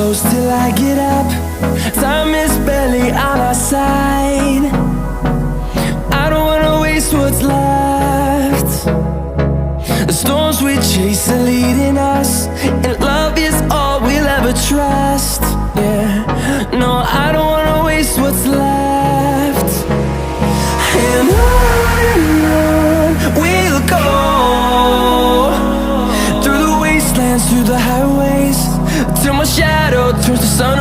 close till I get up. Time is barely on our side. I don't wanna waste what's left. The storms we chase are leading us, and love is all we'll ever trust. Yeah, no, I don't wanna waste what's left. And on we'll go, through the wastelands, through the highways, till my shadow turns to sun